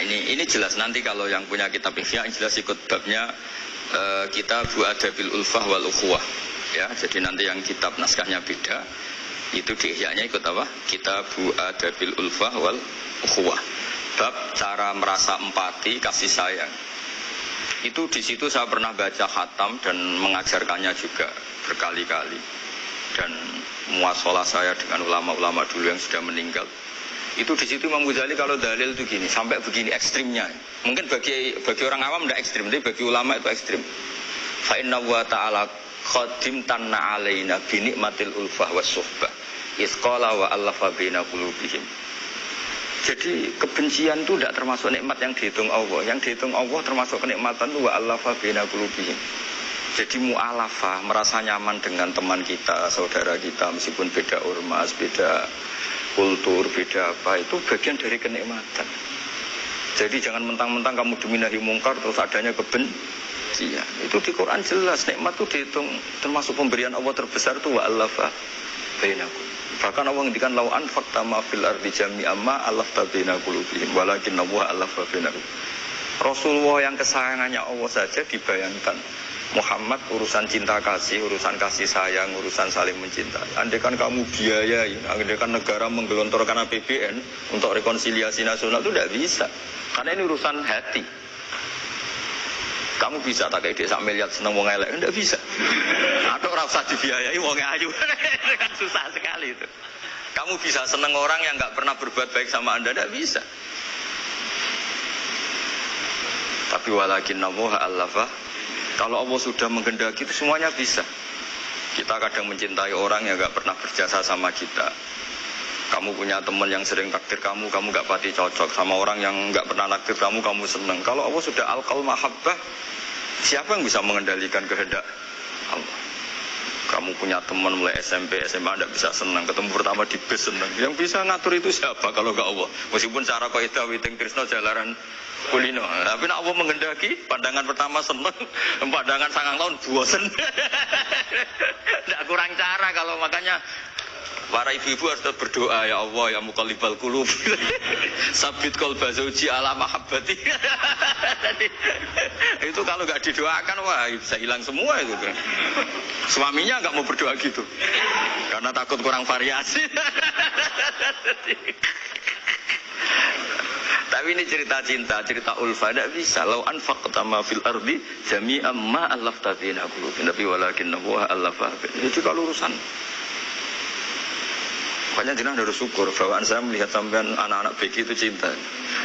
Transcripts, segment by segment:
ini jelas nanti kalau yang punya kitab Ihya jelas ikut babnya Kitabu Adabil Ulfah wal Ukhuwah ya. Jadi nanti yang kitab naskahnya beda itu di Ihya-nya ikut apa? Kitabu Adabil Ulfah wal Ukhuwah. Bab cara merasa empati, kasih sayang. Itu di situ saya pernah baca khatam dan mengajarkannya juga berkali-kali. Dan muasalah saya dengan ulama-ulama dulu yang sudah meninggal. Itu di situ Imam Ghazali kalau dalil itu gini, sampai begini ekstrimnya. Mungkin bagi orang awam tidak ekstrim, tapi bagi ulama itu ekstrim. Fa inna wa ta'ala khadim tanna alaina bi nikmatil ulfah was suhbah. Isqala wa allafa baina qulubihim. Jadi kebencian itu tidak termasuk nikmat yang dihitung Allah. Yang dihitung Allah termasuk kenikmatan itu wa allafa baina qulubihim. Jadi mu'alafah, merasa nyaman dengan teman kita, saudara kita, meskipun beda ormas, beda kultur, beda apa, itu bagian dari kenikmatan. Jadi jangan mentang-mentang kamu demi nahi mungkar terus adanya kebencian. Itu di Quran jelas, nikmat itu dihitung termasuk pemberian Allah terbesar itu wa allafa bainakum. Bahkan Allah ngendikan lau anfaqta ma fil ardi jami'an ma allafta baina qulubihim walakin Allah allafa bainakum. Rasulullah yang kesayangannya Allah saja dibayangkan Muhammad urusan cinta kasih, urusan kasih sayang, urusan saling mencintai. Andai kan kamu biayai, andai kan negara menggelontorkan APBN untuk rekonsiliasi nasional itu tidak bisa. Karena ini urusan hati. Kamu bisa tak kayak desa miliar seneng wong elek, tidak bisa. Atau ora usah dibiayai wong ayu. Kan susah sekali itu. Kamu bisa seneng orang yang nggak pernah berbuat baik sama Anda, tidak bisa. Tapi walakin Allah allafa. Kalau Allah sudah menghendaki itu semuanya bisa. Kita kadang mencintai orang yang gak pernah berjasa sama kita. Kamu punya teman yang sering takdir kamu gak pati cocok. Sama orang yang gak pernah takdir kamu seneng. Kalau Allah sudah alqal mahabbah, siapa yang bisa mengendalikan kehendak Allah? Kamu punya teman mulai SMP, SMA gak bisa senang. Ketemu pertama di bus senang. Yang bisa ngatur itu siapa kalau gak Allah? Meskipun cara kaidah witing Krishna jalaran kulino, tapi nak Allah menghendaki pandangan pertama seneng, pandangan 9 tahun bosen. Tidak kurang cara kalau makanya para ibu-ibu harus berdoa ya Allah ya muqallibal qulub. Sabit qalba zauji ala mahabbati. Itu kalau nggak didoakan wah bisa hilang semua itu. Suaminya nggak mau berdoa gitu karena takut kurang variasi. Tapi ini cerita cinta, cerita ulfa, tidak bisa. Lau anfaqta ma fil ardi jami'an ma allafta baina qulubihim, tapi walakin Allah allafa. Itu kalau urusan. Makanya jenengan harus syukur bawaan saya melihat sampean anak-anak BG itu cinta.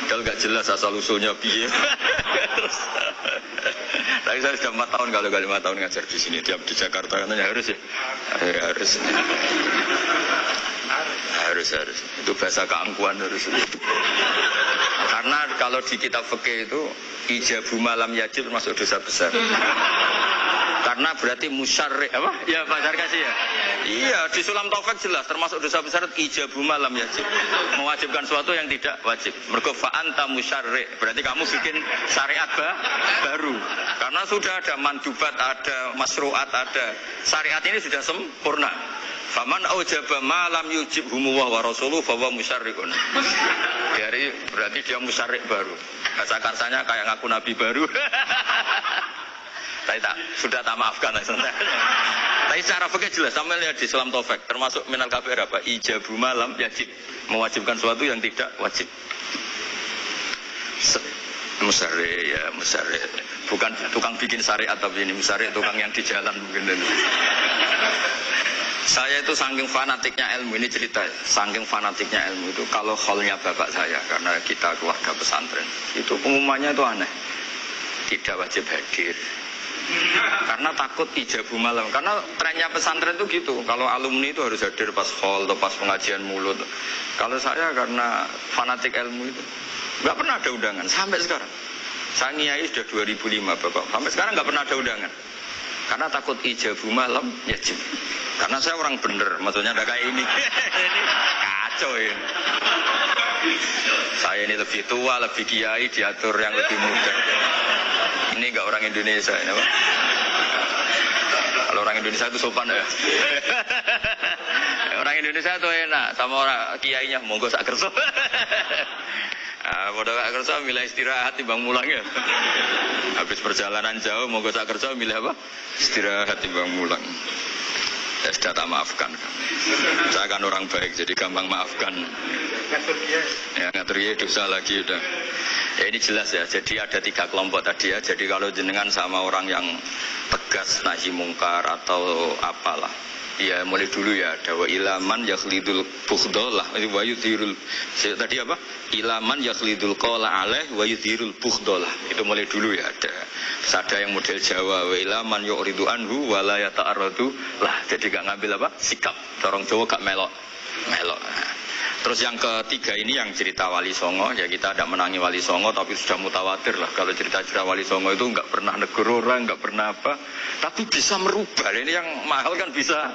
Kalau nggak jelas asal usulnya piye. Terus. Tapi saya sudah 4 tahun kalau 5 tahun ngajar di sini, di Jakarta katanya harus ya. Harus. Itu bahasa keangkuhan harus. Karena kalau di kitab fikih itu ijabu malam yajib termasuk dosa besar. Karena berarti musyarri apa? Ya Pak Sarkasi ya. Iya, di Sulam Taufik jelas termasuk dosa besar ijabu malam yajib. Mewajibkan sesuatu yang tidak wajib. Mergo fa anta musyarri, berarti kamu bikin syariat baru. Karena sudah ada mandubat, ada masruat, ada. Syariat ini sudah sempurna. Faman aujaba ma lam yujibhumu wa rasuluhu fa huwa musyarrikun. Jadi berarti dia musyarrik baru. Bahasa karsanya kayak ngaku nabi baru. Sudah tak maafkan. Tapi secara fikih jelas sampai lihat di Sulam Taufik termasuk minal kabair apa? Ijabu malam yajib, mewajibkan sesuatu yang tidak wajib. Musyarrik ya musyarrik. Bukan tukang bikin syariat tapi ini musyarrik tukang yang di jalan mungkin. Saya itu saking fanatiknya ilmu, ini cerita saking fanatiknya ilmu itu kalau haulnya bapak saya karena kita keluarga pesantren itu pengumumannya itu aneh, tidak wajib hadir karena takut ijabu malam. Karena trennya pesantren itu gitu, kalau alumni itu harus hadir pas haul atau pas pengajian mulut. Kalau saya karena fanatik ilmu itu nggak pernah ada undangan sampai sekarang. Saya ngiyai sudah 2005 bapak, sampai sekarang nggak pernah ada undangan karena takut ijabu malam yajib. Karena saya orang bener, maksudnya ada kayak ini. Kacau ini. Saya ini lebih tua, lebih kiai, diatur yang lebih muda. Ini enggak orang Indonesia ini, Pak. Kalau orang Indonesia itu sopan ya. Orang Indonesia itu enak, sama orang kiainya monggo sak kerso. Padha gak kerja milih istirahat timbang mulang ya. Habis perjalanan jauh mau gak kerja milih apa? Istirahat timbang mulang. Ya sudah tak maafkan. Saya kan orang baik jadi gampang maafkan. Ngatur ya dosa lagi udah. Ya ini jelas ya. Jadi ada 3 kelompok tadi ya. Jadi kalau jenengan sama orang yang tegas nahi mungkar atau apalah. Ya mulai dulu ya ada wa ilaman yakhlidul bughdhalah wa yudhirul tadi apa? Ilaman yakhlidul qala alaih wa yudhirul bughdhalah. Itu mulai dulu ya ada. Terus ada yang model Jawa wa ilaman yu'ridu anhu wa la yata'arradu lah. Jadi gak ngambil apa? Sikap. Orang Jawa gak melok. Terus yang ketiga ini yang cerita Wali Songo, ya kita tidak menangi Wali Songo tapi sudah mutawatir lah. Kalau cerita-cerita Wali Songo itu nggak pernah negur orang, nggak pernah apa, tapi bisa merubah. Ini yang mahal kan bisa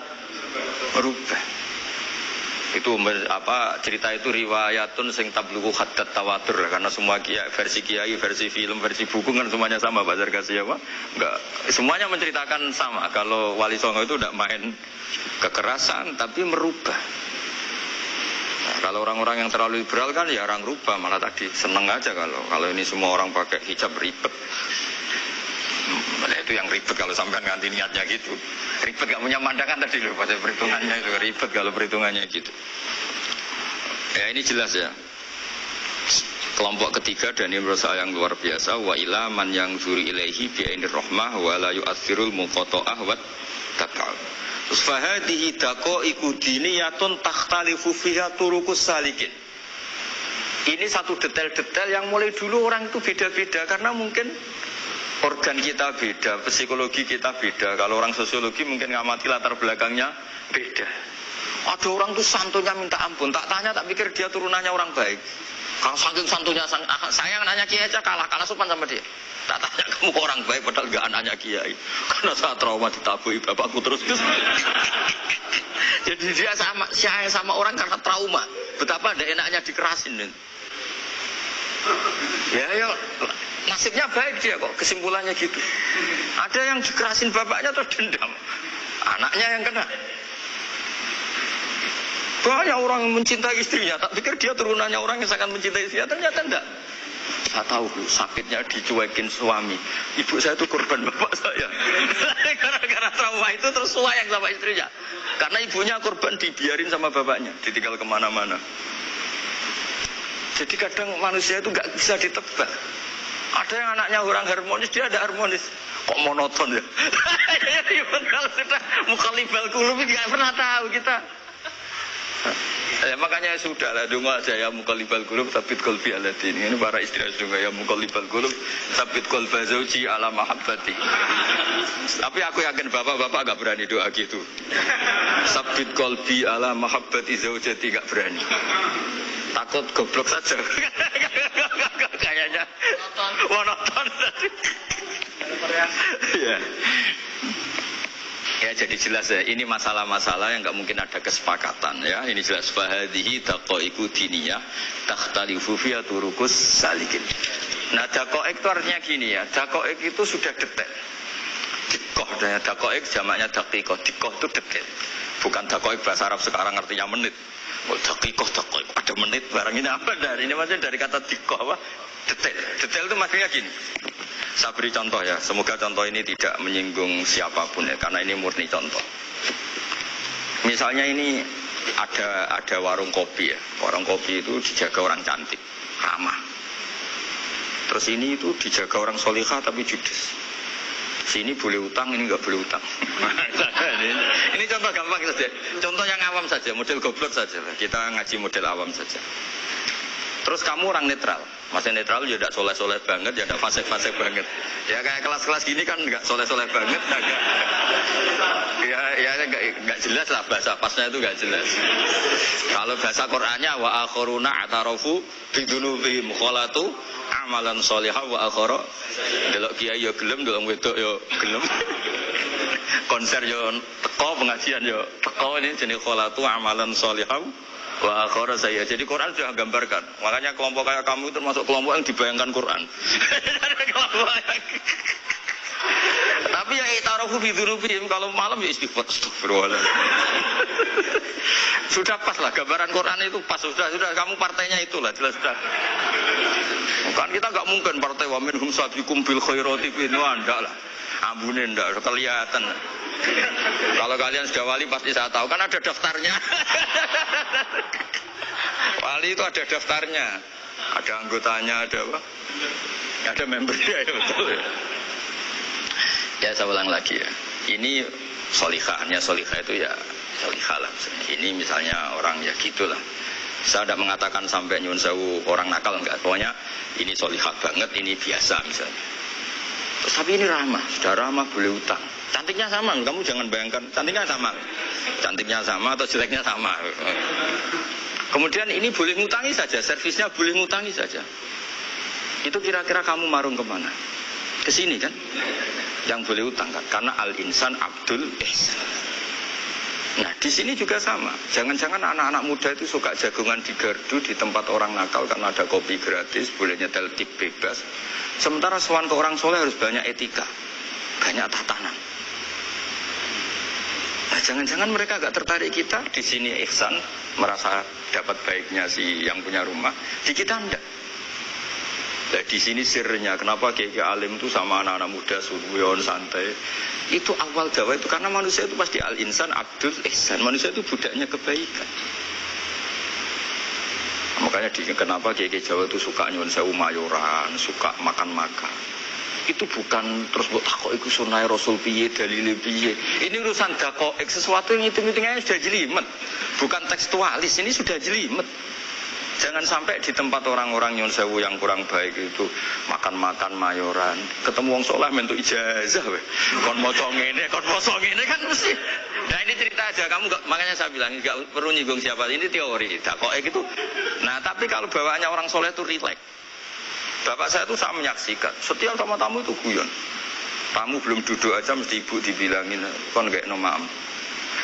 merubah. Itu apa cerita itu riwayatun sing tablughu haddad tawatur lah. Karena semua versi kiai, versi film, versi buku kan semuanya sama. Bazar kasih apa? Enggak, semuanya menceritakan sama. Kalau Wali Songo itu tidak main kekerasan tapi merubah. Kalau orang-orang yang terlalu liberal kan ya orang rubah, malah tadi seneng aja kalau ini semua orang pakai hijab ribet. Itu yang ribet kalau sampai ganti niatnya gitu. Ribet gak punya pandangan tadi loh pada perhitungannya itu ribet kalau perhitungannya gitu. Ya ini jelas ya. Kelompok ketiga dan ini menurut saya yang luar biasa wa ila man yang zuri ilaihi bi ainir rahmah wa la yu'athirul muqata'ah wa tab'al. Fahadihi daqaiqu diniyatun takhtalifu fiha turuqus salikin. Ini satu detail-detail yang mulai dulu orang itu beda-beda karena mungkin organ kita beda, psikologi kita beda. Kalau orang sosiologi mungkin ngamati latar belakangnya beda. Ada orang tuh santunya minta ampun, tak tanya tak pikir dia turunannya orang baik. Kalau saking santunya saya nanya kiai aja kalah sopan sama dia. Tak tanya kamu orang baik padahal gak anaknya kiai. Karena saya trauma ditabui bapakku terus. Jadi dia sama orang karena trauma. Betapa ada enaknya dikerasin. Ya nasibnya baik dia kok kesimpulannya gitu. Ada yang dikerasin bapaknya terus dendam. Anaknya yang kena. Banyak orang yang mencintai istrinya, tak pikir dia turunannya orang yang sangat mencintai istrinya, ternyata enggak. Saya tahu sakitnya dicuekin suami. Ibu saya itu korban bapak saya. Gara-gara trauma itu terus sayang sama istrinya. Karena ibunya korban dibiarin sama bapaknya, ditinggal kemana-mana. Jadi kadang manusia itu nggak bisa ditebak. Ada yang anaknya orang harmonis, dia ada harmonis. Kok monoton ya? Kalau sudah mukhalifal qulub nggak pernah tahu kita. Ya, makanya sudah lah dunga aja ya mukallibal qulub sabit qalbi ala dini. Ini para istri dunga ya mukallibal qulub sabit qalba zauji ala mahabbati. Tapi aku yakin bapak-bapak enggak berani doa gitu. Sabit qalbi ala mahabbati zaujati enggak berani. Takut goblok saja. Kayaknya monoton tadi. Ya. Ya jadi jelas ya, ini masalah-masalah yang nggak mungkin ada kesepakatan ya. Ini jelas fahadihi daqaiqu diniyah takhtalifu fiha turuqus salikin. Nah daqaiq itu artinya gini ya, daqaiq itu sudah detail. Dikoh dan daqaiq jamaknya daqiqah. Dikoh itu detail. Bukan daqaiq bahasa Arab sekarang artinya menit. Oh daqiqah daqaiq ada menit barang ini apa dari ini maksudnya dari kata dikoh apa? Detail. Detail itu maksudnya gini. Saya beri contoh ya, semoga contoh ini tidak menyinggung siapapun ya, karena ini murni contoh. Misalnya ini ada warung kopi ya, warung kopi itu dijaga orang cantik, ramah. Terus ini itu dijaga orang solihah tapi judes. Sini boleh utang, ini nggak boleh utang. Ini contoh gampang saja, contoh yang awam saja, model goblok saja. Kita ngaji model awam saja. Terus kamu orang netral. Maksudnya netral ya tidak soleh-soleh banget, ya tidak fasik-fasik banget. Ya kayak kelas-kelas gini kan nggak soleh-soleh banget. Ya nggak jelas lah bahasa pasnya itu nggak jelas. Kalau bahasa Qur'annya wa akhiruna atarafu bidunubihim kholatu amalan solihah wa akhara. Delok kiai ya gelem, delok wedok ya gelem. Konser ya teko, pengajian ya teko, ini jenis kholatu amalan solihah wa akhara saya. Jadi Quran sudah gambarkan. Makanya kelompok kayak kamu itu termasuk kelompok yang dibayangkan Quran. Tapi ya itarafu bi dzunubihim, kalau malam ya istighfar astagfirullah. Sudah pas lah gambaran Quran itu pas, sudah kamu partainya itulah jelas sudah. Kan kita nggak mungkin partai wa minhum sabiqum bil khairati itu ndak lah. Ambune ndak kelihatan. Kalau kalian sudah wali pasti saya tahu kan ada daftarnya. Wali itu ada daftarnya, ada anggotanya, ada apa? Ada membernya ya betul. Ya saya ulang lagi ya. Ini solihahnya solihah itu ya solihah lah. Ini misalnya orang ya gitulah. Saya tidak mengatakan sampai nyun sewu orang nakal enggak. Pokoknya ini solihah banget, ini biasa misalnya. Terus tapi ini ramah, sudah ramah boleh utang. Cantiknya sama, kamu jangan bayangkan cantiknya sama. Cantiknya sama atau jeleknya sama. Kemudian ini boleh ngutangi saja, servisnya boleh ngutangi saja. Itu kira-kira kamu marung kemana? Ke sini kan? Yang boleh utang kan? Karena al-insan abdul ihsan. Nah di sini juga sama. Jangan-jangan anak-anak muda itu suka jagongan di gardu di tempat orang nakal karena ada kopi gratis, boleh nyetel tip bebas. Sementara sowan ke orang soleh harus banyak etika, banyak tatanan. Nah, jangan-jangan mereka agak tertarik kita di sini ihsan, merasa dapat baiknya si yang punya rumah, di kita enggak. Nah, di sini sirnya kenapa kiai alim itu sama anak-anak muda suruyon santai. Itu awal dakwah itu karena manusia itu pasti al-insan abdul ihsan. Manusia itu budaknya kebaikan. Makanya kenapa kiai Jawa itu suka nyuwun sewu mayoran, suka makan-makan. Itu bukan terus buat takok iku sunah Rasul piye dalile piye. Ini urusan dakok sesuatu yang hitung-hitungannya sudah jelimet. Bukan tekstualis, ini sudah jelimet. Jangan sampai di tempat orang-orang nyuwun sewu yang kurang baik itu makan-makan mayoran, ketemu wong saleh mentuk ijazah we. Kon maca ngene, kon maca ngene kan mesti. Nah ini cerita aja, kamu gak, makanya saya bilang enggak perlu nyinggung siapa, ini teori. Dakoke gitu. Nah, tapi kalau bawaannya orang soleh itu rileks. Bapak saya itu saya menyaksikan, setiap sama tamu itu guyon. Tamu belum duduk aja mesti ibu dibilangin, kon gak nomam.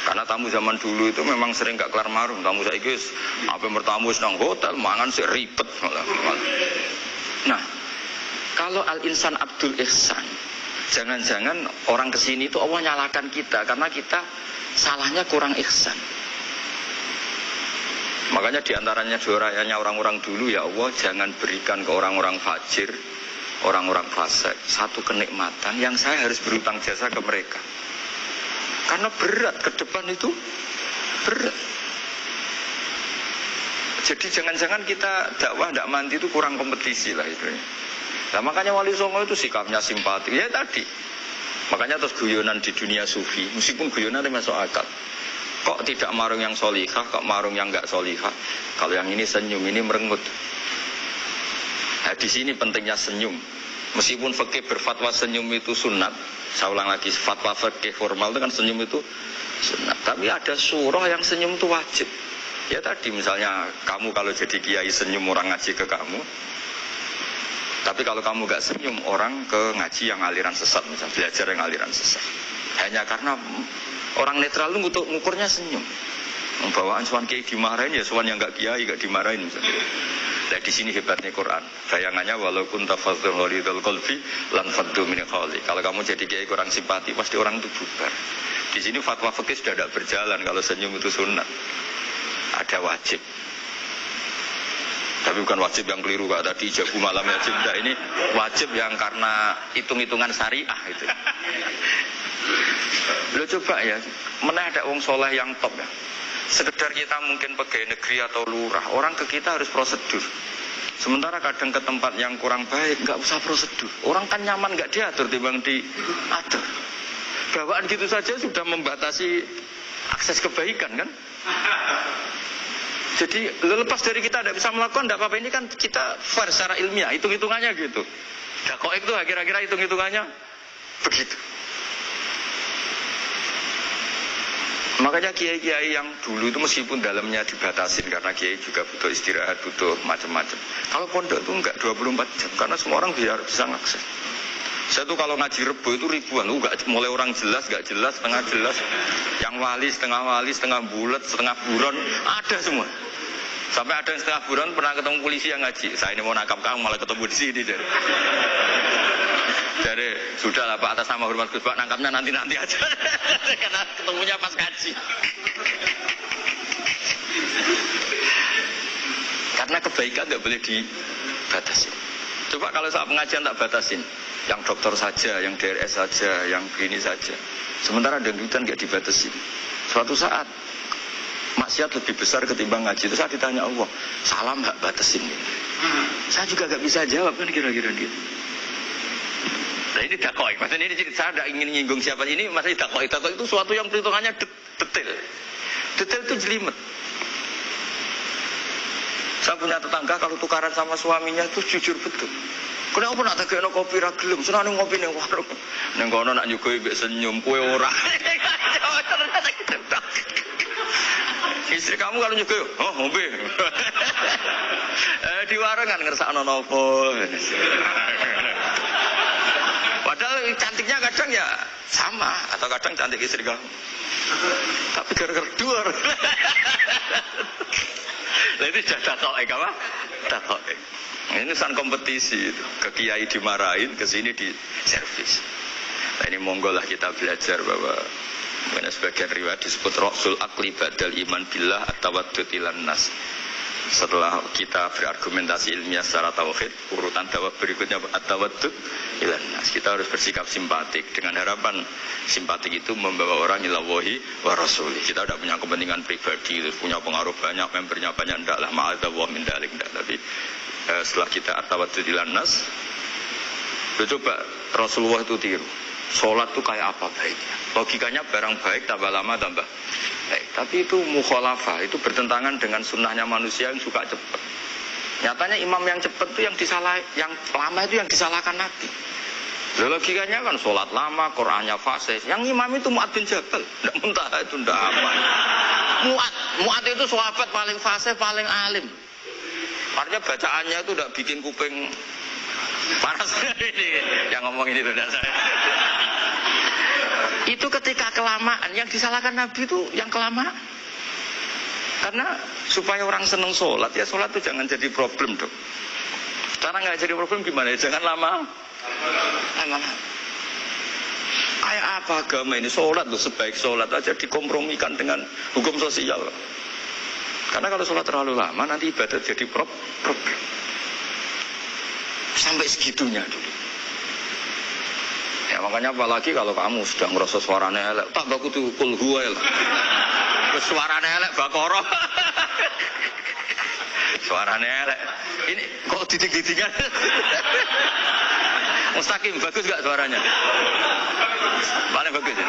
Karena tamu zaman dulu itu memang sering gak kelar marung. Tamu saya guys, apa bertamu senang hotel, mangan sih ribet. Nah, kalau al-insan abdul ihsan, jangan-jangan orang kesini itu Allah nyalakan kita karena kita salahnya kurang ihsan. Makanya diantaranya doanya orang-orang dulu, ya Allah jangan berikan ke orang-orang fajir, orang-orang fasik satu kenikmatan yang saya harus berutang jasa ke mereka. Karena berat ke depan itu berat. Jadi jangan-jangan kita dakwah tidak mandi itu kurang kompetisi lah itu. Nah makanya Wali Songo itu sikapnya simpati. Ya tadi. Makanya terus guyonan di dunia sufi, meskipun guyonan itu masuk akal. Kok tidak marung yang solihah, kok marung yang enggak solihah? Kalau yang ini senyum, ini merengut. Nah di sini pentingnya senyum. Meskipun fikih berfatwa senyum itu sunat, saya ulang lagi, fatwa fikih formal itu kan senyum itu sunat. Tapi ada surah yang senyum itu wajib. Ya tadi misalnya kamu kalau jadi kiai senyum orang ngaji ke kamu. Tapi kalau kamu gak senyum orang ke ngaji yang aliran sesat, misalnya belajar yang aliran sesat. Hanya karena orang netral itu untuk ngukurnya senyum. Bawaan sowan kiai dimarahin ya sowan yang gak kiai gak dimarahin misalnya. Nah di sini hebatnya Quran. Bayangannya walaupun tafadzul ghalidul qalbi lan faddu min khali. Kalau kamu jadi kiai kurang simpati pasti orang itu bubar. Di sini fatwa fikih sudah tidak berjalan kalau senyum itu sunat. Ada wajib. Tapi bukan wajib yang keliru Pak tadi jabu malam wajib. Nah, ini wajib yang karena hitung-hitungan syariah itu. Lo coba ya, mana ada wong soleh yang top ya. Sekedar kita mungkin pegawai negeri atau lurah, orang ke kita harus prosedur. Sementara kadang ke tempat yang kurang baik nggak usah prosedur. Orang kan nyaman nggak diatur timbang diatur. Bawaan gitu saja sudah membatasi akses kebaikan kan. Jadi lepas dari kita tidak bisa melakukan tidak apa-apa, ini kan kita fair secara ilmiah, hitung-hitungannya gitu. Dakwah itu kira-kira hitung-hitungannya begitu. Makanya kiai-kiai yang dulu itu meskipun dalamnya dibatasin karena kiai juga butuh istirahat, butuh macam-macam. Kalau pondok itu enggak 24 jam karena semua orang biar bisa ngakses. Saya tuh kalau ngaji Rebo itu ribuan, enggak mulai orang jelas, enggak jelas, setengah jelas, yang wali, setengah bulat, setengah buron, ada semua. Sampai ada yang setengah buron pernah ketemu polisi yang ngaji. Saya ini mau nangkap kamu malah ketemu di sini dari sudah lah Pak, atas nama hormat Gus Pak, nangkapnya nanti aja karena ketemunya pas ngaji. Karena kebaikan nggak boleh batasin. Coba kalau saat pengajian tak batasin, yang dokter saja, yang DRS saja, yang begini saja. Sementara dangdutan nggak dibatasin. Suatu saat maksiat lebih besar ketimbang ngaji. Itu saya ditanya Allah, salam nggak batasin? Saya juga nggak bisa jawab kan kira-kira gitu. Nah ini dakoi, maksudnya ini saya tidak ingin nyinggung siapa ini, maksudnya dakoi itu suatu yang perhitungannya detail. Detail itu jelimet. Saya punya tetangga kalau tukaran sama suaminya itu jujur betul. Kenapa nak tegakno kopi ra gelem, senane ngopi ning warung. Ning kono nak nyugoi mbek senyum kowe ora. Istri kamu kalau nyugoi, oh ngombe. Di warung kan ngersakno napa. Padahal cantiknya kadang ya sama, atau kadang cantik istri kamu. Tapi gara-gara duar. Lah itu sudah takoek apa? Takoek. Ini urusan kompetisi itu. Ke kiai dimarahin, ke sini di servis. Nah ini monggo lah kita belajar bahwa sebagian riwayat disebut Rasul Akli Badal Iman Billah At-Tawaddud Ilan Nas. Setelah kita berargumentasi ilmiah secara tauhid, urutan dakwah berikutnya At-Tawaddud Ilan Nas. Kita harus bersikap simpatik dengan harapan simpatik itu membawa orang ilallahi wa rasuli. Kita tidak punya kepentingan pribadi, punya pengaruh banyak, membernya banyak, ndaklah ma'adzallah min dalik, ndak. Tapi setelah kita At-Tawaddud Ilan Nas, coba Rasulullah itu tiru. Sholat itu kayak apa baiknya? Logikanya barang baik tambah lama tambah baik. Tapi itu mukhalafah, itu bertentangan dengan sunnahnya manusia yang suka cepat. Nyatanya imam yang cepat itu yang lama itu yang disalahkan Nabi. Logikanya kan sholat lama, Qur'annya fasih. Yang imam itu Mu'ad bin Jabal, tidak muntah itu tidak aman. Mu'ad itu sahabat paling fasih, paling alim. Artinya bacaannya itu tidak bikin kuping panas ini. Yang ngomong ini tidak saya. Itu ketika kelamaan, yang disalahkan Nabi itu yang kelamaan. Karena supaya orang senang sholat, ya sholat itu jangan jadi problem dong. Cara nggak jadi problem gimana? Jangan lama. Kayak apa agama ini? Sholat loh, sebaik sholat aja dikompromikan dengan hukum sosial. Karena kalau sholat terlalu lama, nanti ibadah jadi problem. Sampai segitunya dulu. Ya makanya apalagi kalau kamu sudah ngerasa suaranya elek, tak baku tuh kul huwa lah. Suaranya elek bakoro. Suaranya elek. Ini kok titik-titiknya. Mustaqim bagus gak suaranya? Paling bagus ya.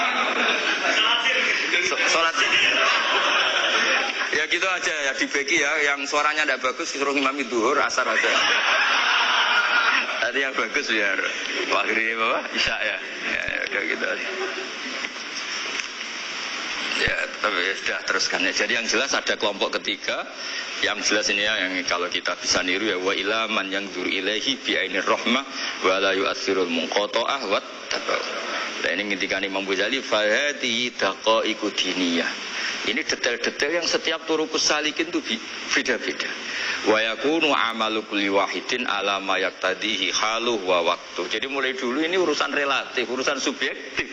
Sholat. Ya gitu aja ya dibagi ya, yang suaranya tidak bagus disuruh imam duhur asar aja. Tadi yang bagus biar maghrib apa? Isya ya. Ya gitu aja. Ya, tapi sudah teruskan ya. Jadi yang jelas ada kelompok ketiga. Yang jelas ini ya, yang kalau kita bisa niru ya, wa ila man yang dzur ilaihi bi ainir rahmah wa la yu'athirul munqata'ah wa tabaw. Nah ini ngendikane Imam Ghazali fa hadhihi daqaiqu diniyah. Ini detail-detail yang setiap turukus salikin itu beda-beda. Wa yakunu amalu kulli wahidin ala ma yaqtadihi haluh wa waqtu. Jadi mulai dulu ini urusan relatif, urusan subjektif.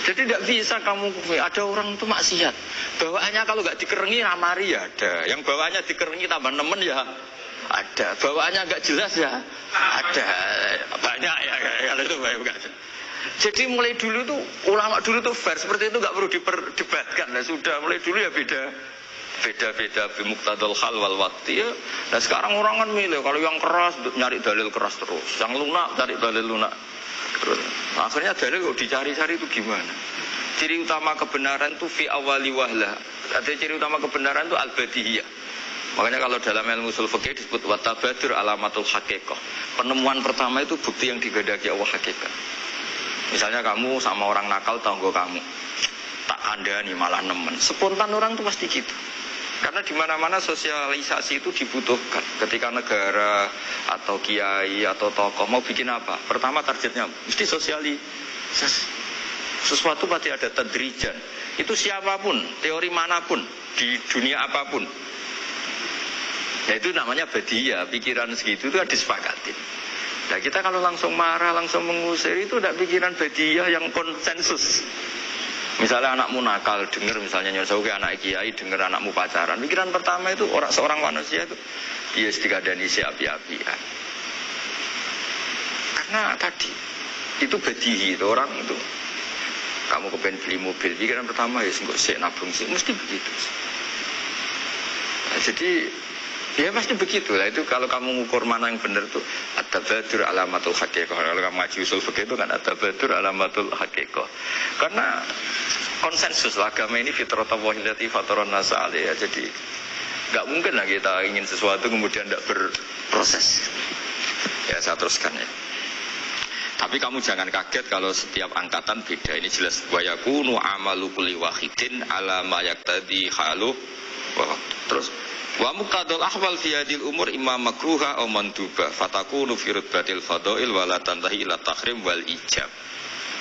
Jadi tidak bisa kamu, ada orang itu maksiat. Bawaannya kalau nggak dikerengi ramari ya ada. Yang bawaannya dikerengi tambah nemen ya ada. Bawaannya nggak jelas ya ada. Banyak ya kalau itu banyak. Jadi mulai dulu tuh ulama dulu tuh fair seperti itu nggak perlu diperdebatkan. Nah sudah mulai dulu ya beda bimuqtadal hal wal waqti ya. Nah sekarang orang kan milih kalau yang keras nyari dalil keras terus, yang lunak cari dalil lunak terus. Nah, akhirnya dalil kok dicari-cari itu gimana? Ciri utama kebenaran itu fi awali wahlah. Ada ciri utama kebenaran itu al-badihiyah. Makanya kalau dalam ilmu ushul fikih disebut watabadur alamatul haqiqah. Penemuan pertama itu bukti yang digandaki Allah hakikat. Misalnya kamu sama orang nakal tanggo kamu, tak kandani malah nemen. Spontan orang tuh pasti gitu. Karena di mana-mana sosialisasi itu dibutuhkan. Ketika negara atau kiai atau tokoh mau bikin apa, pertama targetnya mesti sosialisasi. Sesuatu pasti ada tadrijan. Itu siapapun, teori manapun, di dunia apapun. Ya itu namanya badiyah. Pikiran segitu itu disepakati. Nah kita kalau langsung marah, langsung mengusir itu tidak pikiran badiyah yang konsensus. Misalnya anakmu nakal, dengar misalnya nyuruh anak kiai, dengar anakmu pacaran. Pikiran pertama itu seorang manusia itu dia dikadani api-api. Karena tadi itu badihi itu orang itu. Kamu kepengen beli mobil, pikiran pertama ya nggak sih nabung sih, mesti begitu. Nah, jadi ya pasti begitu lah. Itu kalau kamu mengukur mana yang benar tuh at-tabadur alamatul haqiqah. Kalau kamu ngaji usul fikih itu kan at-tabadur alamatul haqiqah. Karena konsensus lah, agama ini fitratallahi allati fataran nas 'alaiha. Jadi nggak mungkin lah kita ingin sesuatu kemudian tidak berproses. Ya saya teruskan ya. Tapi kamu jangan kaget kalau setiap angkatan beda. Ini jelas wa yakunu amalu kulli wahidin ala ma yaqtadi halu. Terus wa muqaddal ahwal fi hadil umur imam makruha aw manduba fatakunu fi rutbatil fadail wala tantahi ila tahrim wal ijab.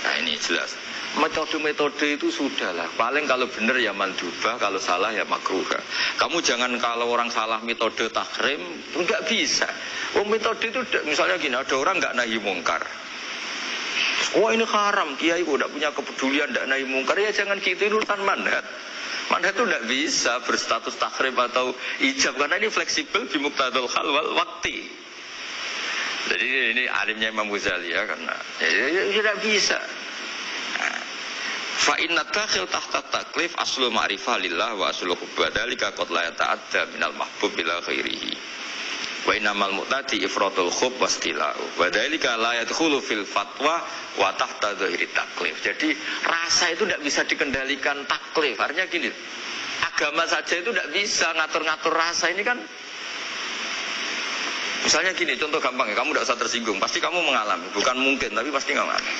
Nah ini jelas. Metode-metode itu sudahlah. Paling kalau benar ya mandubah, kalau salah ya makruha. Kamu jangan kalau orang salah metode tahrim, enggak bisa. Metode itu misalnya gini, ada orang enggak nahi mungkar. Oh ini haram, kiai kok enggak punya kepedulian enggak nahi mungkar, ya jangan gitu, urusan mandat. Mandat itu enggak bisa berstatus tahrim atau ijab karena ini fleksibel bi muqtadal hal wal waqti. Jadi ini alimnya Imam Ghazali ya, karena ya tidak bisa. Fa inna dakhil tahta taklif aslu ma'rifah lillah wa aslu hubba dzalika qad la yata'adda minal mahbub ila ghairihi. Wa innamal mu'tadi ifratul khub wastila'u. Wa dzalika la yadkhulu fil fatwa wa tahta dzahiri taklif. Jadi rasa itu tidak bisa dikendalikan taklif. Artinya gini, agama saja itu tidak bisa ngatur-ngatur rasa. Ini kan misalnya gini, contoh gampang ya, kamu tidak usah tersinggung, pasti kamu mengalami, bukan mungkin tapi pasti mengalami.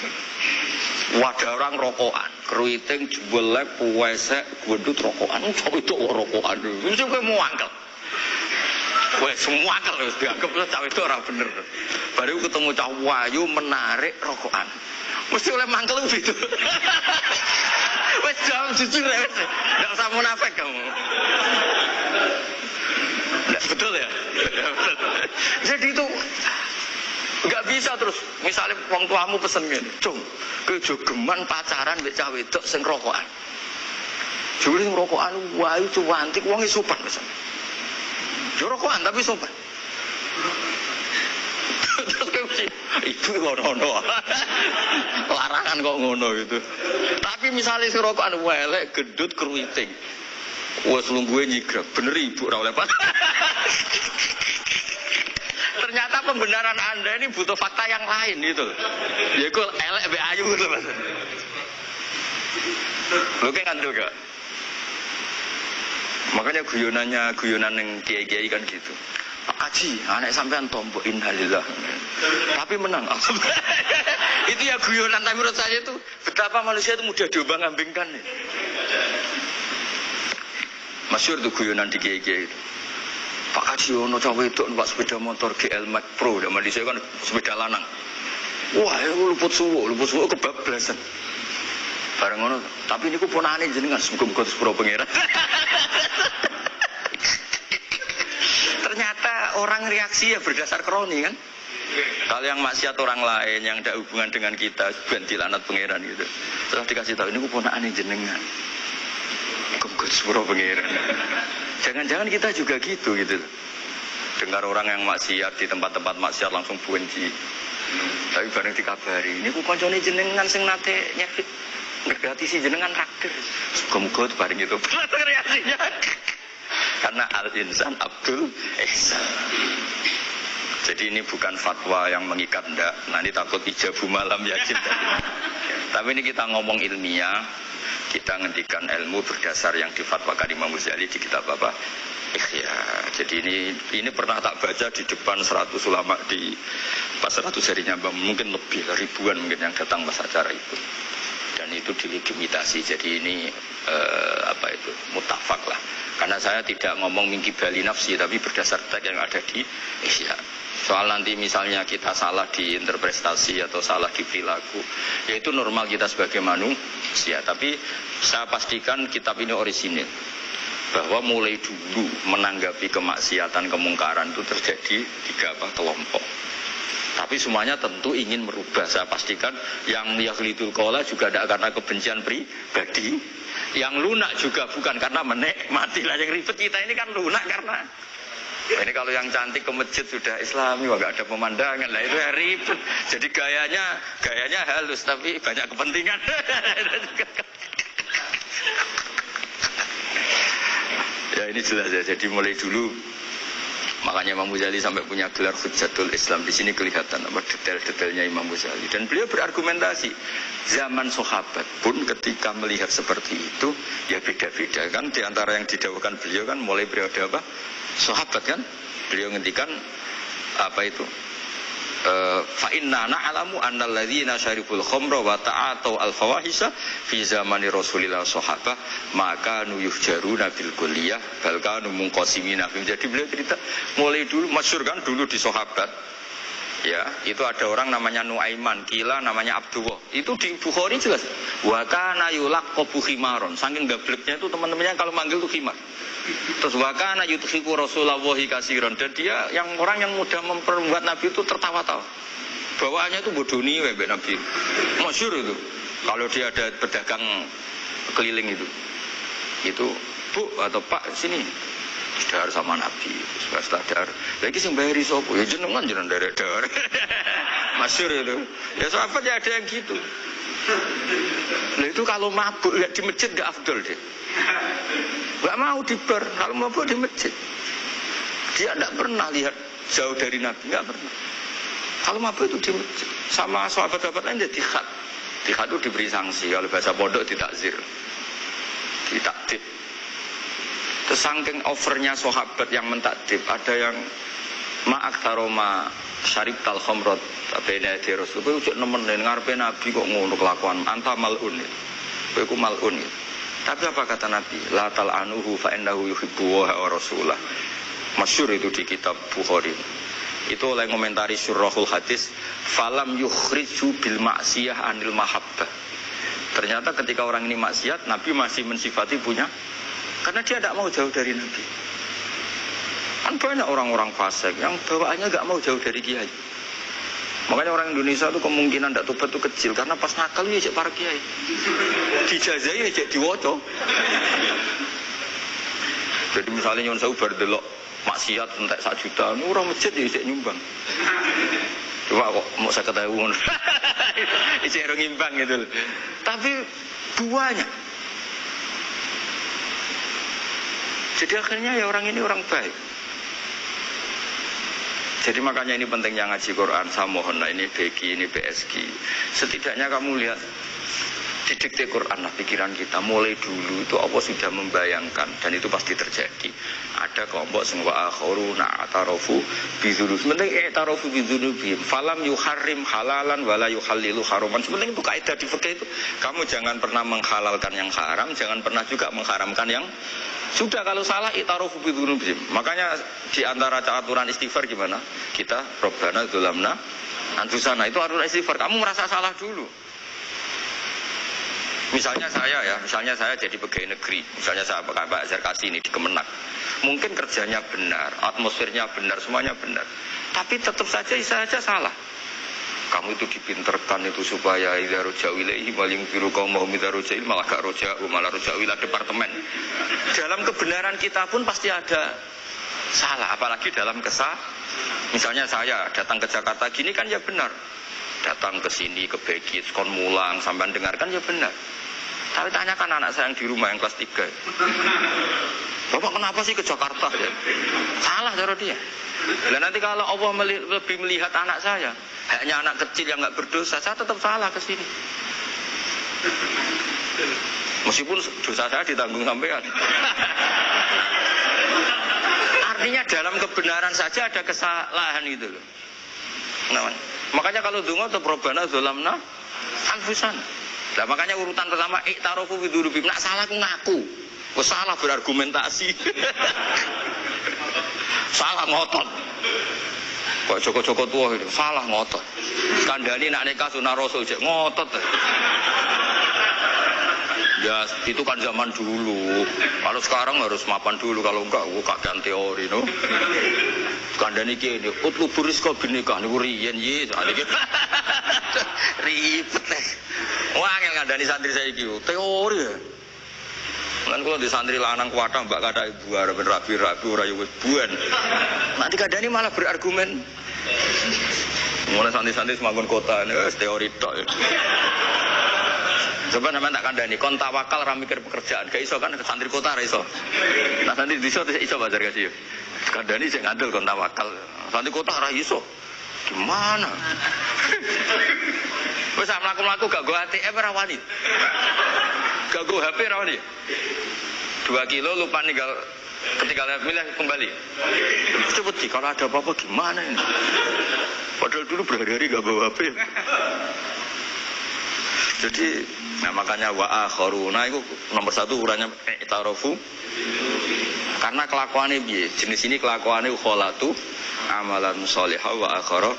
Wadah orang rokokan, keriting, jebelek, puwesek, gendut rokokan, itu rokokan, mesti gue mau angkel. Wah semua angkel, dianggap cawe itu orang bener. Baru ketemu cah wayu menarik rokokan, mesti oleh mangkel gitu. Wes jawab jujur ya, tidak usah munafik kamu. Betul ya? Jadi itu nggak bisa terus. Misalnya wong tuamu pesen ngene, "Cung, kowe jogeman pacaran mbek cah wedok sing rokokan." Jure sing rokokan wae cuwantik wong sopan pesen. Yo rokokan tapi sopan. Terus kowe mesti iku ngono. Larangan kok ngono itu. Tapi misalnya sing rokokan elek, gendut, keriting. Wes lungguhe nyigrek, bener ibu ora oleh Ternyata pembenaran Anda ini butuh fakta yang lain gitu. Ya iku elek mbek ayu gitu Mas. Lho kayak ngandel gak? Makanya guyonan yang kiai-kiai kan gitu. Pak Haji, anak sampean tombok innalillah. Tapi menang. Itu ya guyonan, tapi menurut saya itu betapa manusia itu mudah diombang-ambingkan nih. Masyhur tuh guyonan di kiai-kiai itu. Pak Haji ono cawe itu numpak sepeda motor GL Max Pro, zaman di saya kan sepeda lanang. Wah, luput suwo kebablasan. Bareng ngono, tapi niku ponakane jenengan muga-muga sepuro pangeran. Ternyata orang reaksi ya berdasar kroni kan. Kalau yang maksiat orang lain yang ada hubungan dengan kita, ganti lanat pangeran gitu. Terus dikasih tahu niku ponakane jenengan. Muga-muga sepuro pangeran. Jangan-jangan kita juga gitu. Dengar orang yang maksiat di tempat-tempat maksiat langsung benci. Tapi bareng dikabari, ini ku koncone jenengan sing nate nyekit ngegratisi jenengan raktir. Muga-muga bareng itu reaksinya. Karena al-insan Abdul Ihsan. Jadi ini bukan fatwa yang mengikat ndak. Nanti takut ijabu malam yakin. Tapi ini kita ngomong ilmiah. Kita ngendikan ilmu berdasar yang difatwakan Imam Ghazali di kitab apa? Ikhya. Jadi ini pernah tak baca di depan 100 ulama di pas 100 harinya, mungkin lebih ribuan mungkin yang datang pas acara itu. Dan itu dilegitimasi. Jadi ini mutafak lah. Karena saya tidak ngomong mingkibali nafsi, tapi berdasar teks yang ada di Ihya. Soal nanti misalnya kita salah di interpretasi atau salah di perilaku, yaitu normal kita sebagai manusia. Tapi saya pastikan kitab ini orisinil, bahwa mulai dulu menanggapi kemaksiatan kemungkaran itu terjadi 3 kelompok. Tapi semuanya tentu ingin merubah. Saya pastikan yang yakhlidul qola juga tidak karena kebencian pribadi. Yang lunak juga bukan karena menikmati. Lah yang ribet kita ini kan lunak karena ini kalau yang cantik ke masjid sudah Islami, wah gak ada pemandangan. Lah itu ya ribet. Jadi gayanya halus tapi banyak kepentingan. Ya ini jelas ya. Jadi mulai dulu makanya Imam Ghazali sampai punya gelar Hujjatul Islam. Di sini kelihatan apa detail-detailnya Imam Ghazali. Dan beliau berargumentasi. Zaman sahabat pun ketika melihat seperti itu ya beda-beda kan. Di antara yang didawuhkan beliau kan mulai periode apa? Sahabat kan. Beliau ngendikan apa itu? Fa inna na'lamu annal ladzina syaribul khamra wa ta'atau al fawahisha fi zamani Rasulillah sahabah maka nuyuhjaruna bil kulliyah bal kanu munqasimina. Jadi beliau cerita mulai dulu masyhur kan dulu di sahabat ya itu ada orang namanya Nuaiman, kila namanya Abdullah. Itu di Bukhari jelas wa kana yulaqabu khimaron. Saking gableknya itu teman-temannya kalau manggil tuh khimar. Terus wakana yudhiku Rasulullah kasiron. Dan dia yang orang yang mudah memperbuat Nabi itu tertawa-tawa. Bawaannya itu bodoni webek Nabi. Masyhur itu. Kalau dia ada pedagang keliling itu Bu atau Pak sini dahar sama Nabi. Sudah dahar. Lagi sing bayari sapa? Ya jenengan dahar. Masyhur itu. Ya sahabat ya ada yang gitu. Nah itu kalau mabuk lihat di masjid gak afdol dia. Gak mau di bar, kalau mabuk di masjid. Dia tidak pernah lihat jauh dari Nabi, gak pernah. Kalau mabuk itu di masjid. Sama sahabat-sahabat lain jadi khat. Di khat itu diberi sanksi. Kalau bahasa pondok ditakzir, ditakdib. Terus saking overnya sahabat yang mentakdib, ada yang ma'aktaroma syarib tal khomrot bena di Rasul. Kowe ujug nemen ngarepe Nabi kok ngono kelakuan. Anta malun. Kowe ku malun. Tapi apa kata Nabi? La tal'anuhu fa innahu yuhibbu wa rasulah. Masyhur itu di kitab Bukhari. Itu oleh komentari Syurahul Hadis, falam yukhriju bil maksiyah anil mahabbah. Ternyata ketika orang ini maksiat, Nabi masih mensifati punya karena dia tidak mau jauh dari Nabi. Kan banyak orang-orang fasik yang bawaannya gak mau jauh dari kiai. Makanya orang Indonesia itu kemungkinan tidak tobat itu kecil karena pas nakal ya cek para kiai. Dijazai ya cek diwoco. Jadi misalnya nyon sewu bar delok maksiat entek 1 juta, orang masjid ya cek nyumbang. Coba kok mau 50.000 ngono. Cek ora ngimbang gitu loh. Tapi buahnya. Jadi akhirnya ya orang ini orang baik. Jadi makanya ini pentingnya ngaji Quran. Saya mohon lah ini BG, ini PSG. Setidaknya kamu lihat di dikte Quran lah pikiran kita. Mulai dulu itu Allah sudah membayangkan dan itu pasti terjadi. Ada kelompok semua akhoruna atarofu bizunub. Sebenarnya atarofu bizunubim. Falam yuharrim halalan wala yuhallilu haruman. Sebenarnya itu kaidah di fikih itu. Kamu jangan pernah menghalalkan yang haram, jangan pernah juga mengharamkan yang sudah. Kalau salah itarofu bizunubim. Makanya di antara aturan istighfar gimana? Kita Rabbana dzulamna anfusana itu aturan istighfar. Kamu merasa salah dulu. Misalnya saya jadi pegawai negeri, misalnya saya Pak Zarkasi ini di Kemenak, mungkin kerjanya benar, atmosfernya benar, semuanya benar, tapi tetap saja saya salah. Kamu itu dipinterkan itu supaya idza roja'u ilaihi maling biru kaum mau idza roja'il malah gak roja'u malah roja'u ila departemen. Dalam kebenaran kita pun pasti ada salah, apalagi dalam misalnya saya datang ke Jakarta gini kan ya benar. Datang ke sini ke Begit, kon mulang sampean dengarkan ya benar. Tapi tanyakan anak saya yang di rumah yang kelas 3. Bapak kenapa sih ke Jakarta ya? Salah cara dia. Dan nanti kalau Allah lebih melihat anak saya, hanya anak kecil yang nggak berdosa, saya tetap salah ke sini. Meskipun dosa saya ditanggung sampean. Artinya dalam kebenaran saja ada kesalahan itu loh. Nah, makanya kalau dungo atau Rabbana dzulamna anfusana. Nah, makanya urutan pertama iktarofu bidzunubihim. Nak salah aku ngaku. Kok salah berargumentasi. Salah ngotot. Kok Joko-Joko tua itu salah ngotot. Kandhani nak nikah sunah Rasul cek ngotot. Ya itu kan zaman dulu. Kalau sekarang harus mapan dulu, kalau enggak kakean teori no. Kandani ki ini utluburis kok binika niku riyen ye sakniki. Ribet teh. Wah angel ngandani santri saiki teori ya. Lan kula di santri lanang kuwatah mbak kata ibu arep rabi-rabi ora yo wis buan. Nanti kandani malah berargumen. Mulai santri-santri semangun kota wis teori tok. Coba namanya tak kandani, kon tawakal ra mikir pekerjaan, gak iso kan santri kota ra iso. Nah santri iso bazar kasih. Kandani sing ngandel kon tawakal. Santri kota ra iso. Gimana? Wis mlaku-mlaku gak go ATM ra wani. Gak go HP ra wani. 2 kilo lupa ninggal ketika milih kembali. Cepet sih kalau ada apa-apa gimana ini? Padahal dulu berhari-hari gak bawa HP. Jadi, nah makanya wa akharuna itu nomor 1 ukurannya i'tarafu. Karena kelakuannya piye? Jenis ini kelakuannya kholatu amalan sholihah wa akhara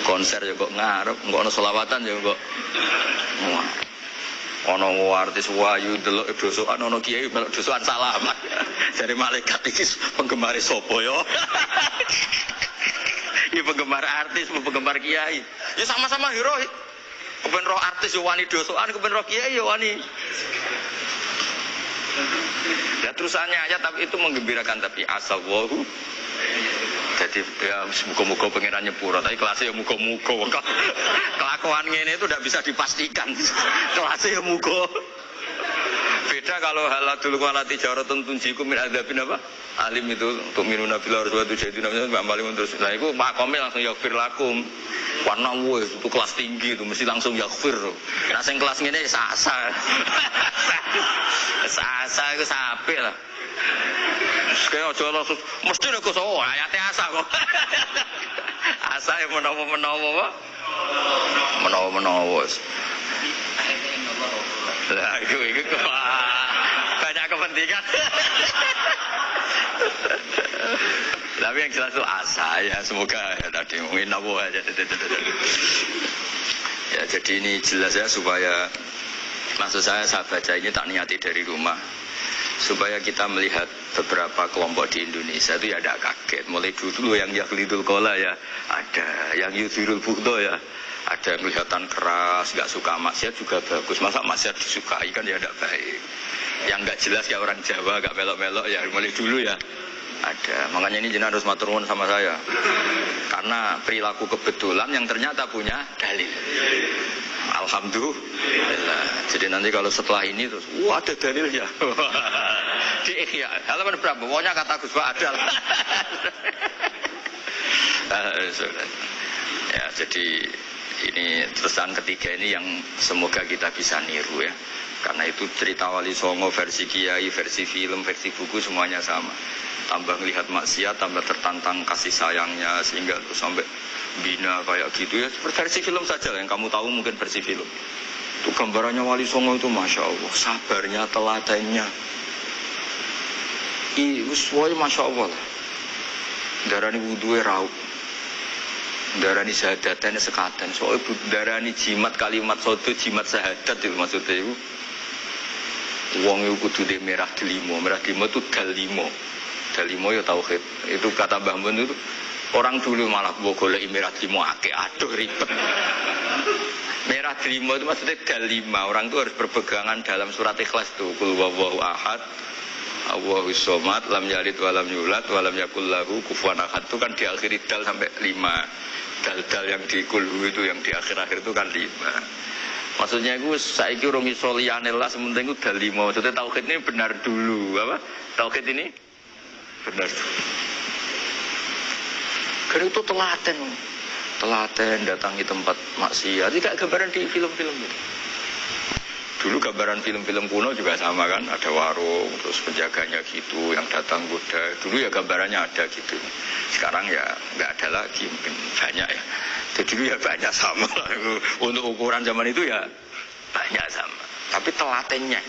konser ya kok ngarep, engko ana selawatan ya kok. Ana artis wayu delok dosokan ana kiai melok dosokan salaman. Dari malaikat iki penggemar sapa ya? Iki penggemar artis, penggemar kiai. Ya sama-sama hero. Kepen roh artis yo wani dosokan, kepen roh kiai yo wani. Ya terusannya aja tapi itu menggembirakan tapi asawahu. Jadi ya muga-muga pengiran nyepuro, tapi kelasnya ya muga-muga. Kelakuan ngene itu tidak bisa dipastikan. Kelasnya ya muga. Beda kalau halatul walati jaratun tunjikum min adzabin apa? Alim itu untuk minuna bil arwah itu jadi namanya Mbak Malim terus. Nah itu makomel langsung yaghfir lakum. Warna wes itu kelas tinggi itu mesti langsung yaghfir. Nah sing kelas ngene sasa. Sasa itu sapi lah. Kayak aja langsung mesti nek kok ayate asa kok. Asa yang menawa-menawa. Menawa-menawa. Lah itu banyak kepentingan. Tapi yang jelas itu asa ya, semoga ya tadi mungkin nawa aja. Ya jadi ini jelas ya supaya maksud saya baca ini tak niati dari rumah supaya kita melihat beberapa kelompok di Indonesia itu ya ada kaget. Mulai dulu yang yakhlidul kola ya ada, yang yudhirul bukhdo ya ada, yang kelihatan keras, gak suka maksiat juga bagus. Masa maksiat disukai kan ya tidak baik. Yang gak jelas ya orang Jawa gak melok-melok ya mulai dulu ya ada. Makanya ini jenengan harus matur nuwun sama saya. Karena perilaku kebetulan yang ternyata punya dalil. Alhamdulillah. Jadi nanti kalau setelah ini terus, wah ada dalilnya. Di Ihya halaman berapa? Pokoknya kata Gus Pak ada. Ya jadi ini terusan ketiga ini yang semoga kita bisa niru ya. Karena itu cerita Wali Songo versi kiai, versi film, versi buku semuanya sama. Tambah melihat maksiat, tambah tertantang kasih sayangnya sehingga terus sampai bina kayak gitu ya. Versi film saja yang kamu tahu mungkin versi film. Itu gambarannya Wali Songo itu masya Allah, sabarnya, teladannya. Semuanya masya Allah lah. Darani wuduwe raup, darani syahadatnya sekatan. Soalnya darani jimat kalimat sodo, jimat syahadat itu maksudnya itu. Wong itu kudu di merah delimo itu dalimo. Dalimo ya tauhid. Itu kata Mbah Mun itu orang dulu malah golek merah delimo akeh aduh ribet. Merah delimo itu maksudnya dalima. Orang itu harus berpegangan dalam surat Ikhlas itu. Qul huwallahu ahad. Allahus somad, lam yalid walam yulad walam yakul lahu kufuwan ahad. Itu kan diakhiri dal sampai 5. Dal-dal yang di kulhu itu yang di akhir-akhir itu kan 5. Maksudnya itu saiki urung iso liyane lah sementing itu dal 5. Maksudnya tauhid ini benar dulu, apa? Tauhid ini benar dulu. Karena itu telaten datangi tempat maksiat. Ini kayak gambaran di film-film gitu. Dulu gambaran film-film kuno juga sama kan, ada warung, terus penjaganya gitu, yang datang goda. Dulu ya gambarannya ada gitu. Sekarang ya nggak ada lagi, mungkin banyak ya. Jadi dulu ya banyak sama. Untuk ukuran zaman itu ya banyak sama. Tapi telatennya.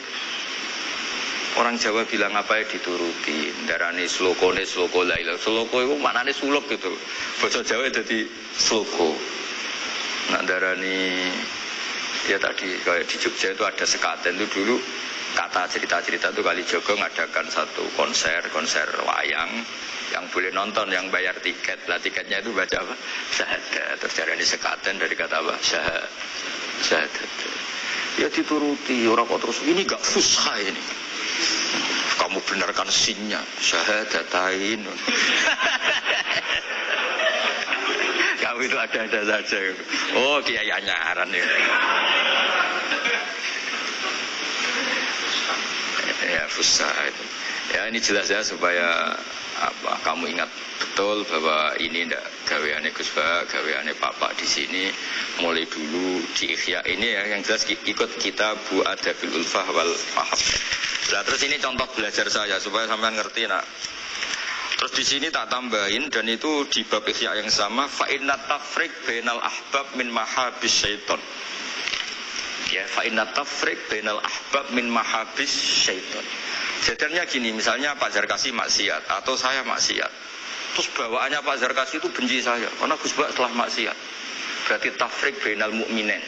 Orang Jawa bilang apa ya diturutin. Darani sloko laila. Sloko itu maknanya sulok gitu. Bahasa Jawa jadi sloko. Nah darani ya tadi kayak di Jogja itu ada sekaten itu dulu kata cerita-cerita itu Kalijogo ngadakan satu konser wayang yang boleh nonton, yang bayar tiket. Lah tiketnya itu baca apa? Syahadat. Terus dari ini sekaten dari kata apa? Syahadat. Ya dituruti, orang kok terus ini gak fusha ini. Kamu benarkan sinnya, syahadatain. Kamu itu ada-ada saja. Oh, kiai anyaran ya. Ya fusha itu. Ya ini jelas ya supaya apa kamu ingat betul bahwa ini ndak gaweane Gus Ba, gaweane Bapak di sini mulai dulu di Ihya ini ya yang jelas ikut kita Bu Adabil Ulfah wal Fahab. Nah terus ini contoh belajar saya supaya sampean ngerti nak. Terus di sini tak tambahin dan itu di bab Ihya yang sama fa inna tafriq bainal ahbab min mahabis syaiton. Ya fa inna tafriq bainal ahbab min mahabis syaiton. Jadarnya gini, misalnya Pak Zarkasi maksiat atau saya maksiat. Terus bawaannya Pak Zarkasi itu benci saya karena Gus Bak telah maksiat. Berarti tafriq bainal mukminin.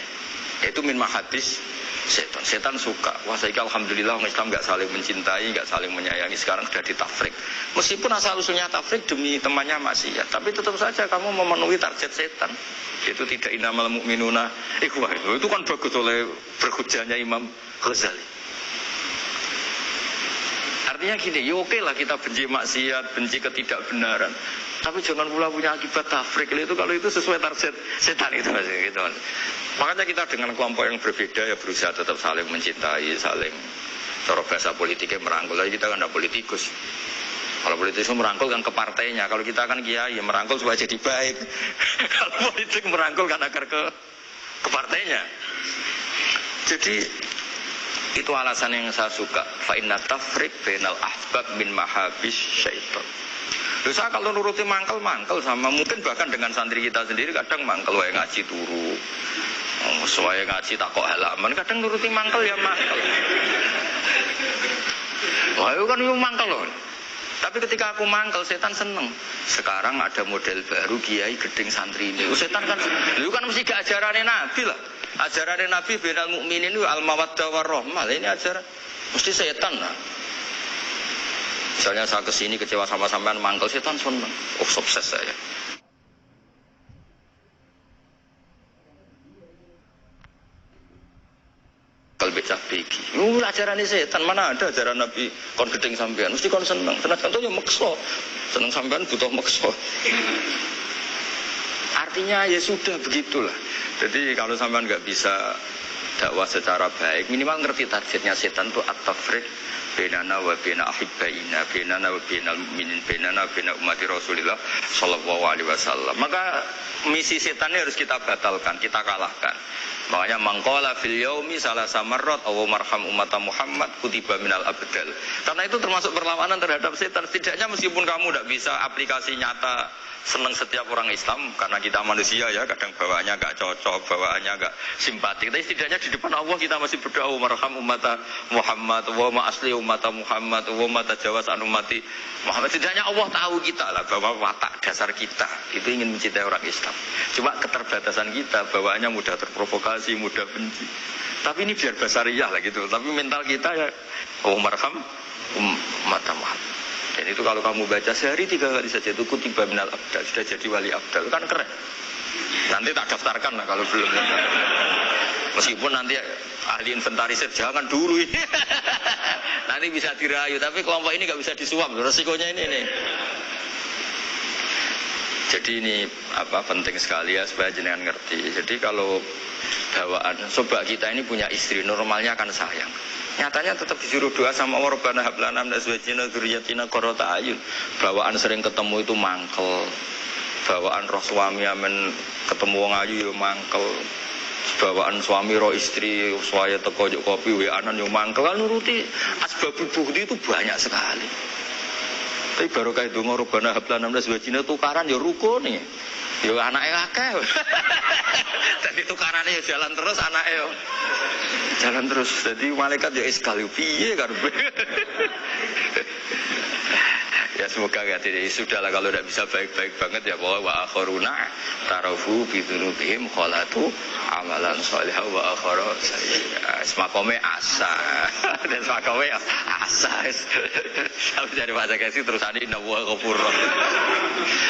Yaitu min mahabis setan. Setan suka. Wah, saya alhamdulillah orang Islam enggak saling mencintai, enggak saling menyayangi. Sekarang sudah ditafrik. Meskipun asal usulnya tafrik demi temannya maksiat, tapi tetap saja kamu memenuhi target setan. Itu tidak innamal mu'minuna ikhwah. Itu kan bagus oleh berhujahnya Imam Ghazali. Artinya gini, ya oke lah kita benci maksiat, benci ketidakbenaran. Tapi jangan pula punya akibat tafrik itu kalau itu sesuai target setan itu gitu. Makanya kita dengan kelompok yang berbeda ya berusaha tetap saling mencintai, saling cara bahasa politiknya merangkul. Tapi kita kan tidak politikus. Kalau politikus merangkul kan ke partainya. Kalau kita kan kiai merangkul supaya jadi baik. Kalau politik merangkul kan agar ke partainya. Jadi itu alasan yang saya suka. Fa inna tafriq bainal ahbab min mahabis syaiton. Loh, saya kalau nuruti mangkel sama mungkin bahkan dengan santri kita sendiri kadang mangkel wae ngaji turu. Sesuai ngaji takok halaman kadang nuruti mangkel ya mangkel. Wah, itu kan yo mangkel loh. Tapi ketika aku mangkel setan seneng. Sekarang ada model baru kiai gedeng santri ini. Setan kan lu kan mesti gak ajarane Nabi lah. Ajaran Nabi bainal mukminin itu al-mawaddah warahmah. Ini ajaran mesti setan lah. Misalnya saya kesini kecewa sama sampean mangkel setan seneng. Oh sukses saya. Kalbe cahbiki. Ajaran setan mana ada ajaran Nabi kon gedeng sampean mesti kon seneng. Seneng contohnya maksa. Seneng sampean butuh maksa. Artinya ya sudah begitulah. Jadi kalau sampean nggak bisa dakwah secara baik, minimal ngerti targetnya setan itu at-tafriq bainana wa baina ahibbaina, bainana wa bainal mu'minin, bainana wa baina ummati Rasulillah sallallahu alaihi wasallam. Maka misi setan ini harus kita batalkan, kita kalahkan. Makanya mangqala fil yaumi salasa marrat aw marham ummata Muhammad kutiba minal abdal. Karena itu termasuk perlawanan terhadap setan. Setidaknya meskipun kamu tidak bisa aplikasi nyata senang setiap orang Islam karena kita manusia ya kadang bawaannya gak cocok, bawaannya gak simpatik. Tapi setidaknya di depan Allah kita masih berdoa marham ummata Muhammad, wa ma asli ummata Muhammad, wa ma tajawaz an ummati Muhammad. Setidaknya Allah tahu kita lah bahwa watak dasar kita itu ingin mencintai orang Islam. Cuma keterbatasan kita bawaannya mudah terprovokasi, mudah benci. Tapi ini biar basariyah lah gitu. Tapi mental kita ya marham ummata Muhammad. Dan itu kalau kamu baca sehari 3 kali saja itu kutiba minal abdal, sudah jadi wali abdal, kan keren. Nanti tak daftarkan lah kalau belum. Meskipun nanti ahli inventarisir jangan dulu ini. Nanti bisa dirayu, tapi kelompok ini nggak bisa disuap, resikonya ini nih. Jadi ini apa penting sekali ya supaya jenengan ngerti. Jadi kalau bawaan sobat kita ini punya istri, normalnya akan sayang. Nyatanya tetap disuruh doa sama Allah Rabbana hab lana min azwajina dzurriyyatina qurrata a'yun. Bawaan sering ketemu itu mangkel. Bawaan roh suami amen ketemu wong ayu yo mangkel. Bawaan suami roh istri suaya teko juk kopi weanan yo mangkel. Kan nuruti asbabul bughdi itu banyak sekali. Tapi barokah donga Rabbana hab lana min azwajina tukaran yo rukun nih. Yo anake akeh. Dadi tukarane yo jalan terus anake yo. Jalan terus. Jadi malaikat yo iskal yo piye karepe. Ya Ya semoga jadi sudahlah kalau tidak bisa baik-baik banget ya bahwa wa akharuna tarafu bidunubihim kholatu amalan sholihah wa akhara semakome asa dan semakome asa sampai jadi bahasa kasih terus ada inna wa ghafur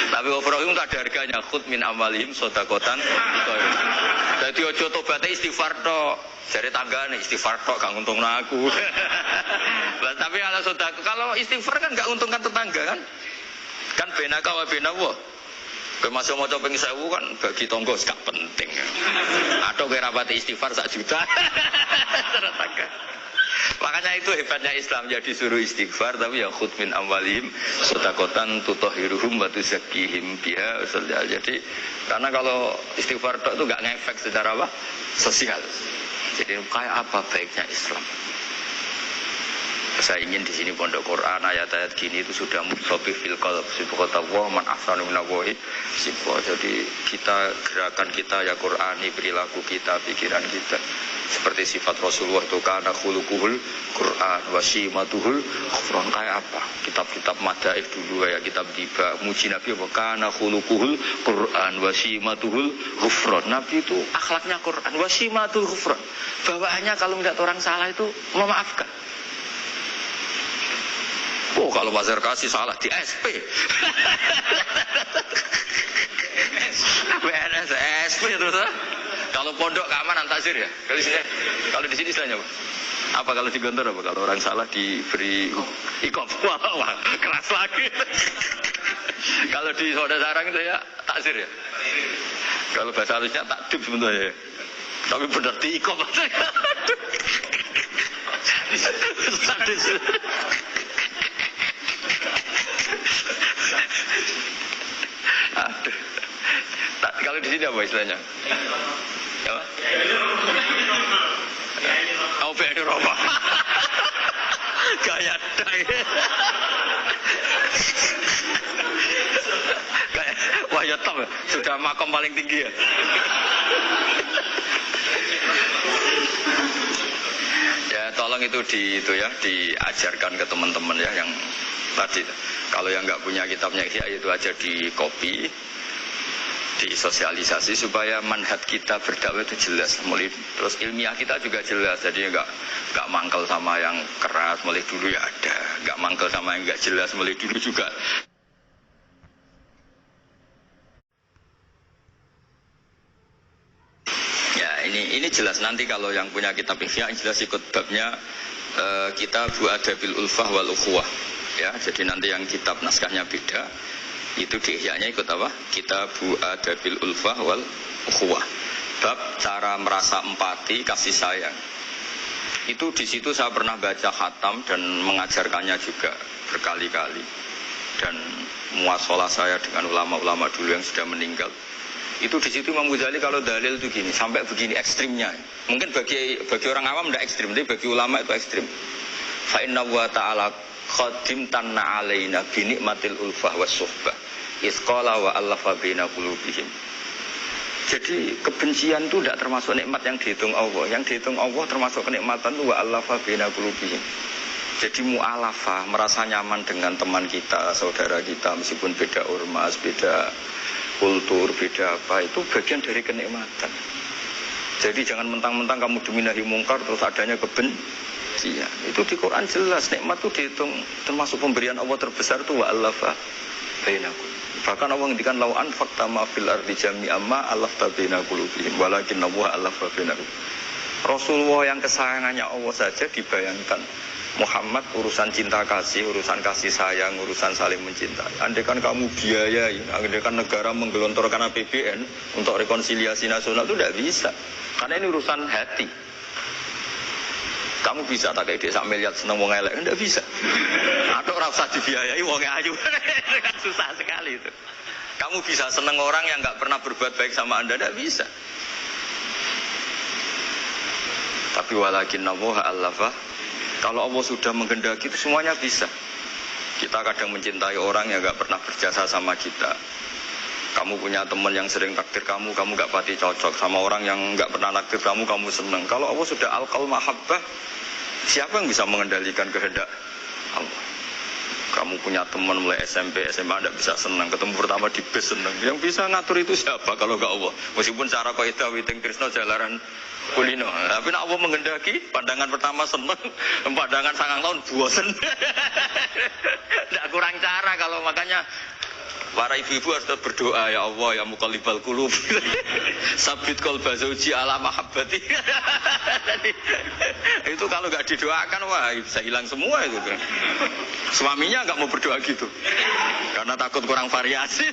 tapi ghafur itu tak ada harganya khud min amalihim sodakotan jadi ojo tobatnya istighfar tok jadi tangga nih istighfar tok gak nguntungno aku tapi kalau istighfar kan gak untungkan tetangga kan benaka wa benawa masuk maca ping 1000 kan bagi tonggo gak penting atau kira rapati istighfar 1 juta tetangga. Makanya itu hebatnya Islam jadi suruh istighfar tapi ya khud min amwalihim sedekatan tutahhiruhum wa tuzakkihim biha. Jadi karena kalau istighfar itu enggak ngefek secara apa? Sosial. Jadi kayak apa baiknya Islam? Saya ingin di sini pondok Quran ayat-ayat gini itu sudah mustafif fil qalb sifat Allah man ahsanu minallahi sifat. Jadi kita gerakan kita ya Qurani perilaku kita pikiran kita seperti sifat Rasulullah itu kana khuluquhul Quran wasimatuhul khufran. Kayak apa kitab-kitab madaif dulu kayak kitab tiba muji Nabi apa kana khuluquhul Quran wasimatuhul khufran. Nabi itu akhlaknya Quran wasimatul khufran, bawaannya kalau melihat orang salah itu memaafkan. Oh kalau Bazar kasih salah di SP BNS SP terus kalau pondok keamanan takzir ya kalau di sini istilahnya apa kalau di Gontor apa kalau orang salah diberi ikop wah keras lagi kalau di Saudara Sarang itu ya takzir ya kalau bahasa halusnya takdib sebenarnya ya. Tapi benar di ikop aduh. Kalau di sini apa istilahnya? Apa? Oh, BNI Roma. Gaya dai. Kayak wah ya top sudah makom paling tinggi ya. Ya tolong itu diajarkan ke teman-teman ya yang tadi. Kalau yang nggak punya kitabnya itu aja di copy, disosialisasi supaya manhaj kita berdakwah itu jelas. Terus ilmiah kita juga jelas. Jadi nggak mangkel sama yang keras mulai dulu ya ada, nggak mangkel sama yang nggak jelas mulai dulu juga. Ya ini jelas nanti kalau yang punya kitab Ihya jelas ikut babnya kitab Adabil Ulfah wal Ukhuwah. Ya, jadi nanti yang kitab naskahnya beda itu di Ihya-nya ikut apa? Kitabu Adabil Ulfah wal Ukhuwah. Bab cara merasa empati, kasih sayang. Itu di situ saya pernah baca khatam dan mengajarkannya juga berkali-kali. Dan muasalah saya dengan ulama-ulama dulu yang sudah meninggal. Itu di situ Imam Ghazali kalau dalil itu gini, sampai begini ekstrimnya. Mungkin bagi orang awam tidak ekstrim, tapi bagi ulama itu ekstrim. Fa inna wa ta'ala khadim tanna alaina bi nikmatil ulfah was suhbah isqala wa allafa baina qulubihim. Jadi kebencian itu tidak termasuk nikmat yang dihitung Allah. Yang dihitung Allah termasuk kenikmatan itu wa allafa baina qulubihim. Jadi mu'alafah, merasa nyaman dengan teman kita, saudara kita meskipun beda ormas, beda kultur, beda apa, itu bagian dari kenikmatan. Jadi jangan mentang-mentang kamu diminahi mungkar terus adanya kebencian. Itu di Quran jelas nikmat itu dihitung termasuk pemberian Allah terbesar itu wa allafa bainakum. Bahkan Allah ngendikan lau anfaqta ma fil ardi jami'an ma allafta baina qulubihim walakin Allah allafa bainakum. Rasulullah yang kesayangannya Allah saja dibayangkan Muhammad urusan cinta kasih, urusan kasih sayang, urusan saling mencintai. Andai kan kamu biayai, andai kan negara menggelontorkan APBN untuk rekonsiliasi nasional itu tidak bisa. Karena ini urusan hati. Kamu bisa tak kayak desa miliar seneng wong elek, enggak bisa. Atau ora usah dibiayai wong ayu. Susah sekali itu. Kamu bisa seneng orang yang enggak pernah berbuat baik sama Anda, enggak bisa. Tapi walakin Allah allafa. Kalau Allah sudah menghendaki itu semuanya bisa. Kita kadang mencintai orang yang enggak pernah berjasa sama kita. Kamu punya teman yang sering takdir kamu enggak pati cocok sama orang yang enggak pernah takdir kamu seneng. Kalau Allah sudah al-qaul mahabbah, siapa yang bisa mengendalikan kehendak Allah? kamu punya teman mulai SMP, SMA tidak bisa senang, ketemu pertama di bis senang. Yang bisa ngatur itu siapa kalau nggak Allah? Meskipun cara kaidah witing Krisna jalaran kulino, tapi nak Allah menghendaki pandangan pertama senang, pandangan 9 tahun bosan. Tidak kurang cara kalau makanya para ibu-ibu harus berdoa, ya Allah ya muqallibal qulub sabit qalba zauji ala mahabbati. Itu kalau nggak didoakan wah bisa hilang semua itu kan. Suaminya nggak mau berdoa gitu karena takut kurang variasi.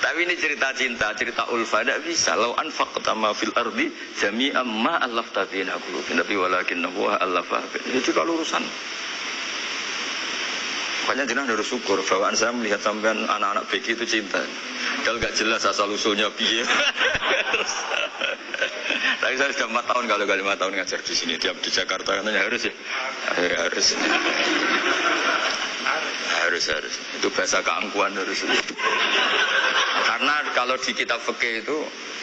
Tapi ini cerita cinta, cerita ulfa tidak bisa. Lau anfaqta ma fil ardi jami'an ma allafta baina qulubin nabi walakinnahu allafa. Itu kalau urusan. Makanya jenengan harus syukur bawaan saya melihat sampean anak-anak BK itu cinta. Kalau nggak jelas asal usulnya piye. Tapi saya sudah 4 tahun kalau 5 tahun ngajar di sini tiap di Jakarta katanya harus ya. Harus. Itu bahasa keangkuhan harus. Karena kalau di kitab fikih itu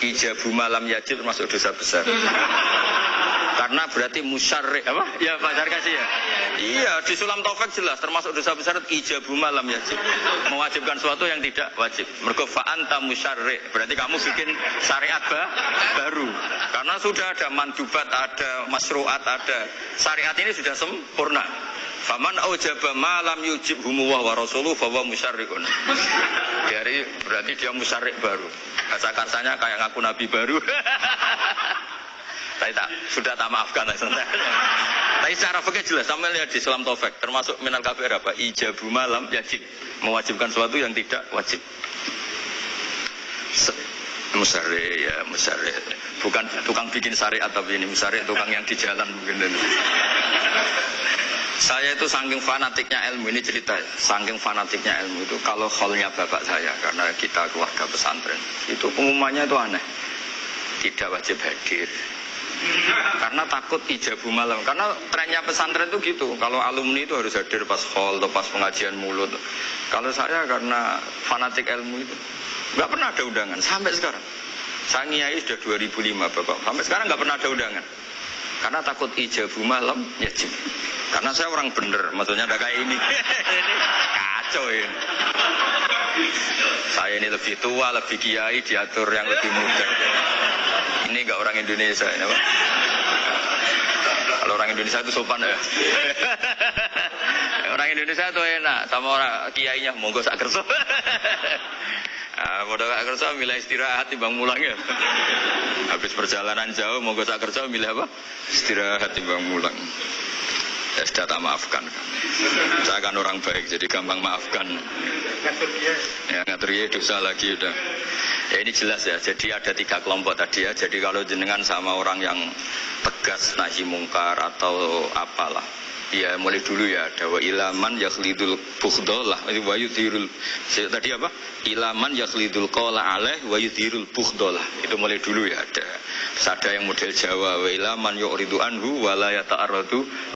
ijabu malam yajib termasuk dosa besar. Karena berarti musyarrik apa? Ya Pak Sarkasi ya. Iya, di Sulam Taufik jelas termasuk dosa besar ijabu malam yajib. Mewajibkan sesuatu yang tidak wajib. Mergo fa anta musyarrik. Berarti kamu bikin syariat baru. Karena sudah ada mandubat, ada masruat, ada. Syariat ini sudah sempurna. Faman aujaba malam yujibhumu wa rasuluhu fa huwa musyarrikun. Jadi berarti dia musyarrik baru. Bahasa-bahasanya kayak ngaku nabi baru. Sudah tak maafkan lah. Tapi secara fikih jelas, sampai lihat di Sulam Taufik termasuk minal kabir apa? Ijabu malam yajib, mewajibkan sesuatu yang tidak wajib. Musyarrik ya, musyarrik. Bukan tukang bikin syariat tapi ini musyarrik tukang yang di jalan mungkin. Saya itu saking fanatiknya ilmu, ini cerita saking fanatiknya ilmu itu kalau kholnya bapak saya, karena kita keluarga pesantren itu pengumumannya itu aneh, tidak wajib hadir karena takut ijabu malam. Karena trennya pesantren itu gitu, kalau alumni itu harus hadir pas khol atau pas pengajian mulut. Kalau saya karena fanatik ilmu itu nggak pernah ada undangan sampai sekarang. Saya ngiyai sudah 2005 bapak, sampai sekarang nggak pernah ada undangan karena takut ijabu malam yajib. Karena saya orang bener, maksudnya ada kayak ini. Ini kacau ini. Saya ini lebih tua, lebih kiai, diatur yang lebih muda. Ini enggak orang Indonesia ini, Pak. Kalau orang Indonesia itu sopan ya. Orang Indonesia itu enak, sama orang kiainya monggo sak kerso. Pada sak kerso milih istirahat timbang mulang ya. Habis perjalanan jauh monggo sak kerso milih apa? Istirahat timbang mulang. Ya sudah tak maafkan. Saya kan orang baik jadi gampang maafkan. Ngatur ya dosa lagi udah. Ya ini jelas ya. Jadi ada 3 kelompok tadi ya. Jadi kalau jenengan sama orang yang tegas nahi mungkar atau apalah, ya mulai dulu ya ada wa ilaman yakhlidul bughdhalah wa yudhirul. Tadi apa? Ilaman yakhlidul qala alaih wa yudhirul bughdhalah. Itu mulai dulu ya ada. Terus ada yang model Jawa wa ilaman yu'ridu anhu wa la yata'arradu